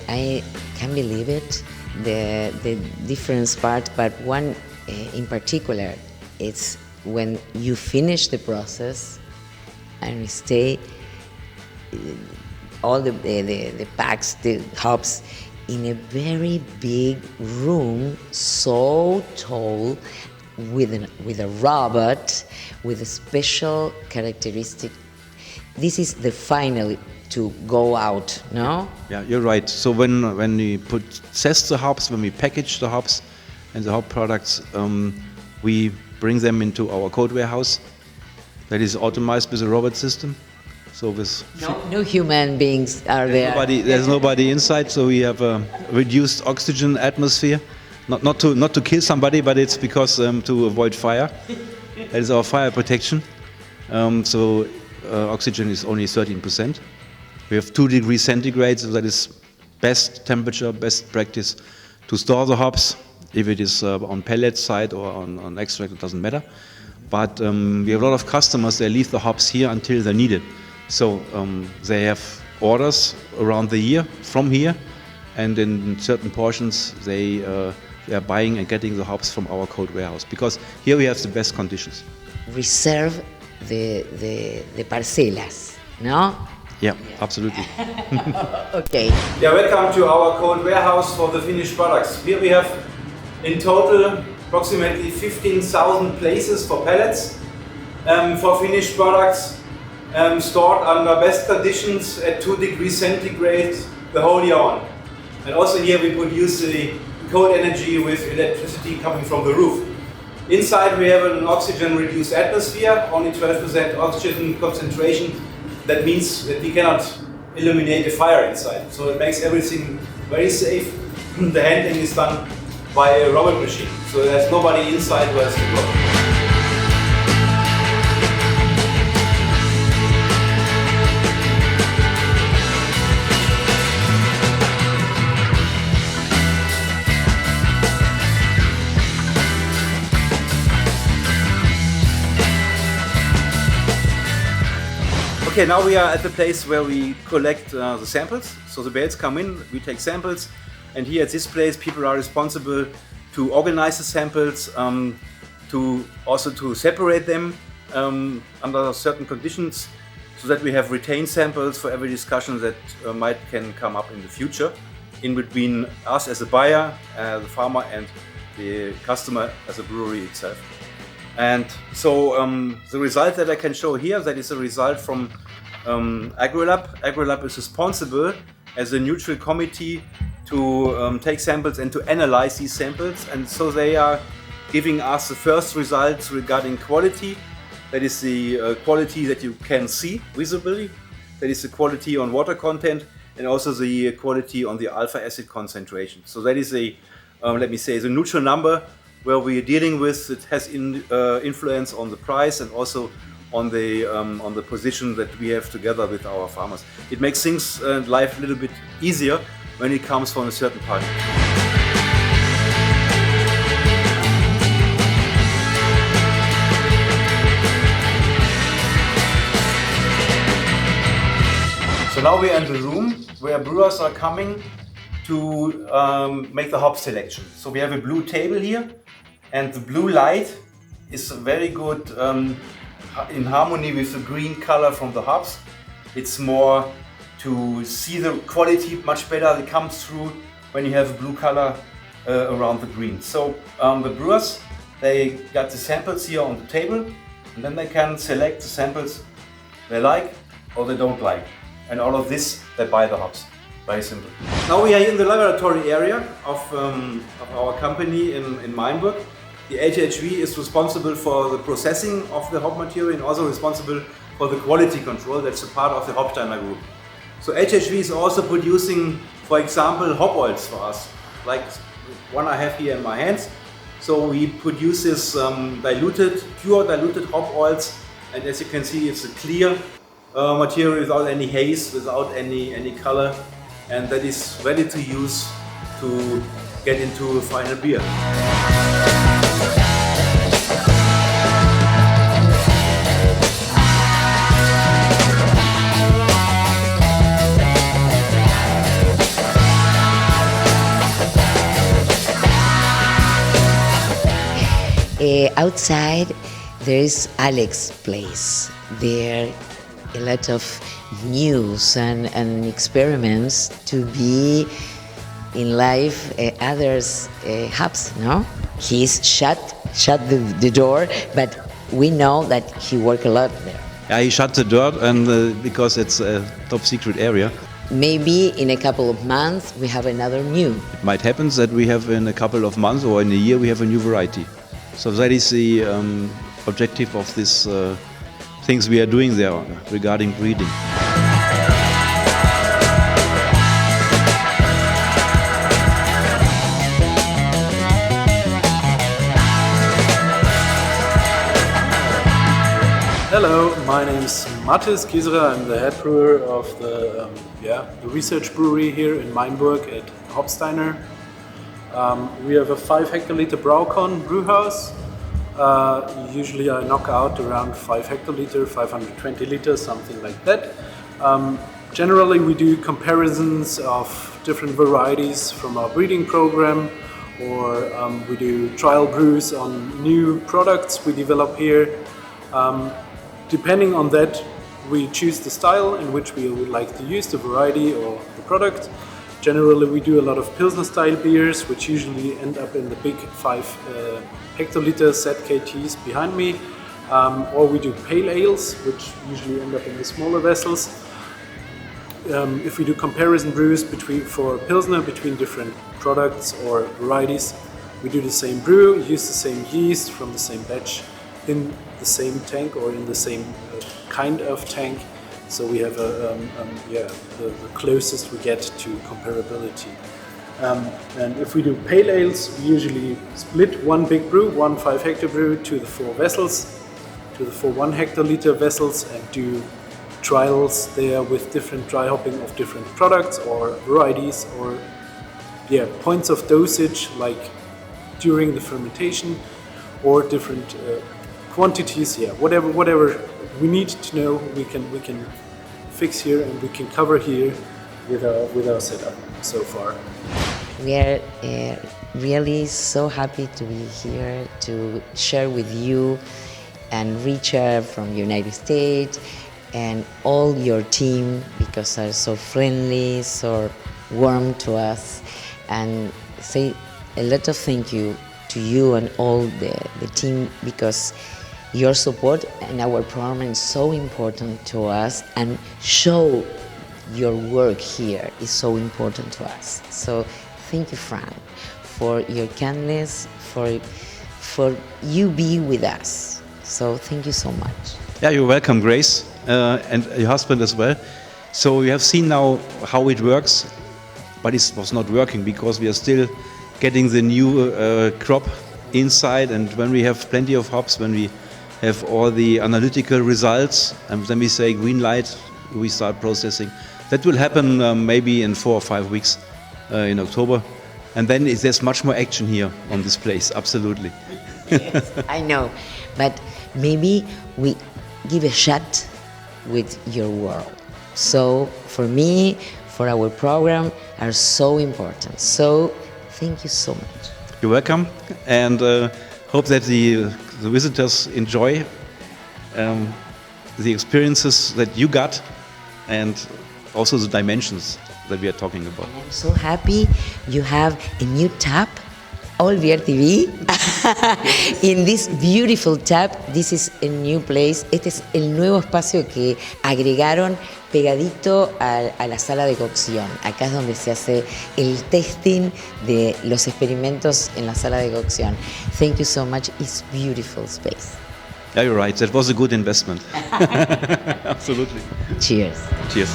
I can't believe it, the difference part, but one in particular, it's when you finish the process and stay all the packs, the hops, in a very big room, so tall, with a robot, with a special characteristic. This is the final to go out, no? Yeah, you're right. So when we test the hops, when we package the hops and the hop products, we bring them into our cold warehouse. That is automated with a robot system. So with no human beings are there. There's nobody inside. So we have a reduced oxygen atmosphere. Not to kill somebody, but it's because to avoid fire. That is our fire protection. So oxygen is only 13%. We have 2 degrees centigrade, so that is best temperature, best practice to store the hops. If it is on pellet side or on extract, it doesn't matter. But we have a lot of customers, they leave the hops here until they need it. So they have orders around the year from here, and in certain portions they are buying and getting the hops from our cold warehouse, because here we have the best conditions. Reserve the parcelas, no? Yeah, absolutely. Okay. Yeah, welcome to our cold warehouse for the finished products. Here we have in total approximately 15,000 places for pallets for finished products, stored under best conditions at 2 degrees centigrade the whole year on. And also here we produce the cold energy with electricity coming from the roof. Inside we have an oxygen reduced atmosphere, only 12% oxygen concentration. That means that we cannot illuminate the fire inside. So it makes everything very safe. The handling is done by a robot machine. So there's nobody inside who has to work. Okay, now we are at the place where we collect the samples. So the bales come in, we take samples, and here at this place people are responsible to organize the samples, to separate them under certain conditions, so that we have retained samples for every discussion that can come up in the future, in between us as a buyer, the farmer, and the customer as a brewery itself. And so the result that I can show here, that is a result from AgriLab. AgriLab is responsible as a neutral committee to take samples and to analyze these samples. And so they are giving us the first results regarding quality. That is the quality that you can see visibly. That is the quality on water content, and also the quality on the alpha acid concentration. So that is a, let me say, the neutral number where we are dealing with. It has influence on the price and also on the position that we have together with our farmers. It makes things life a little bit easier when it comes from a certain party. So now we are in the room where brewers are coming to make the hop selection. So we have a blue table here, and the blue light is very good in harmony with the green color from the hops. It's more to see the quality much better. It comes through when you have a blue color around the green. So the brewers, they got the samples here on the table, and then they can select the samples they like or they don't like. And all of this, they buy the hops. Very simple. Now we are in the laboratory area of our company in Mainburg. The HHV is responsible for the processing of the hop material and also responsible for the quality control. That's a part of the Hopsteiner group. So HHV is also producing, for example, hop oils for us, like one I have here in my hands. So we produce this pure diluted hop oils, and as you can see, it's a clear material without any haze, without any color, and that is ready to use to get into a final beer. Outside, there is Alex's place. There a lot of news and experiments to be in life. Others hubs, no? He's shut the door, but we know that he work a lot there. Yeah, he shut the door and because it's a top secret area. Maybe in a couple of months we have another new. It might happen that we have in a couple of months or in a year we have a new variety. So that is the objective of these things we are doing there regarding breeding. Hello, my name is Mathis Kieserer. I'm the head brewer of the research brewery here in Mainburg at Hopsteiner. We have a 5 hectoliter Braucon brew house. Usually I knock out around 5 hectoliter, 520 liters, something like that. Generally we do comparisons of different varieties from our breeding program, or we do trial brews on new products we develop here. Depending on that, we choose the style in which we would like to use the variety or the product. Generally, we do a lot of Pilsner style beers, which usually end up in the big 5 hectoliter ZKTs behind me. Or we do pale ales, which usually end up in the smaller vessels. If we do comparison brews for Pilsner between different products or varieties, we do the same brew, use the same yeast from the same batch in the same tank or in the same kind of tank. So we have the closest we get to comparability. And if we do pale ales, we usually split one big brew, one 5 hectare brew, to the 4 vessels, to the 4 1 hectoliter vessels, and do trials there with different dry hopping of different products or varieties, or points of dosage like during the fermentation, or different quantities. Whatever we need to know, we can fix here and we can cover here with our setup so far. We are really so happy to be here to share with you and Richard from United States and all your team, because are so friendly, so warm to us, and say a lot of thank you to you and all the team, because your support in our program is so important to us, and show your work here is so important to us. So thank you, Fran, for your kindness, for you be with us. So thank you so much. Yeah, you're welcome, Grace, and your husband as well. So we have seen now how it works, but it was not working because we are still getting the new crop inside, and when we have plenty of hops, when we have all the analytical results, and then we say green light, we start processing. That will happen maybe in 4 or 5 weeks in October, and then there's much more action here on this place, absolutely. Yes, I know, but maybe we give a shot with your world. So for me, for our program, are so important. So thank you so much. You're welcome, and hope that the visitors enjoy the experiences that you got, and also the dimensions that we are talking about. I'm so happy you have a new tap, All Beer TV. In this beautiful tap, this is a new place. Este es el nuevo espacio que agregaron pegadito a la sala de cocción. Acá es donde se hace el testing de los experimentos en la sala de cocción. Thank you so much. It's beautiful space. Yeah, you're right. That was a good investment. Absolutely. Cheers. Cheers.